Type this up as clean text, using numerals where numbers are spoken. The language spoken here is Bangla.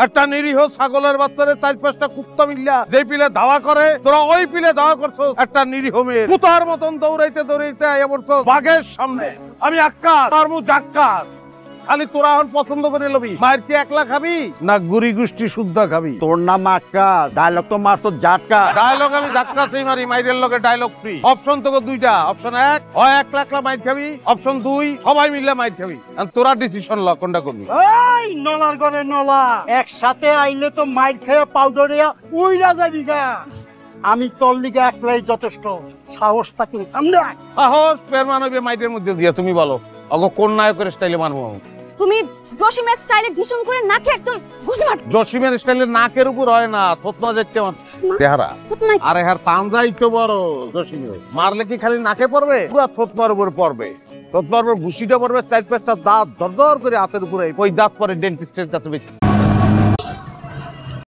একটা নিরীহ ছাগলের বাচ্চারে 4-5টা কুত্তা মিল্লা যে পিলে ধাওয়া করে তোরা ওই পিলে ধাওয়া করছো একটা নিরীহ মেয়ে কুতার মতন দৌড়াইতে দৌড়াইতে আইয়া পড়ছো বাঘের সামনে। আমি আক্কার তার মু জাক্কার, খালি তোরা এখন পছন্দ করে লবি। মায়ের কি একলা খাবি না গুড়ি গুষ্টি শুদ্ধ খাবি? তোর নাম আক্কাস, ডায়লগ তো মারছো জাটকা। ডায়লগ আমি ধাক্কা সেই মারি, মাইরের লগে ডায়লগ ফ্রি। অপশন তোকে দুইটা, অপশন 1 হয় একলা একলা মাইর খাবি, অপশন 2 সবাই মিলে মাইর খাবি। আর তোরা ডিসিশন ল কোনটা করবি। এই নলার ঘরে নলা একসাথে আইলে তো মাইর খেয়ে পাউডারিয়া উইরা যাবি গা। আমি তোর লিগে একলাই যথেষ্ট, সাহস থাকলে সামনে আয়। সাহস পের মানবে মাইরের মধ্যে দিয়া তুমি বলো অগো কোন নায়কের স্টাইলে মারবো? তুমি জসিমের স্টাইলে ভীষণ করে নাকে একদম ঘুষি মার। জসিমের স্টাইলে নাকের উপর হয় না, থতমা যাচ্ছে চেহারা। আরে হ্যাঁ তানজাই তো বড় জসিমের, মারলে কি খালি নাকে পড়বে? পুরো থতমার উপর পড়বে, থতমার উপর ঘুষিটা পড়বে, 4-5টা দাঁত দরদর করে হাতের উপরে, ওই দাঁত পরে ডেন্টিস্টের কাছে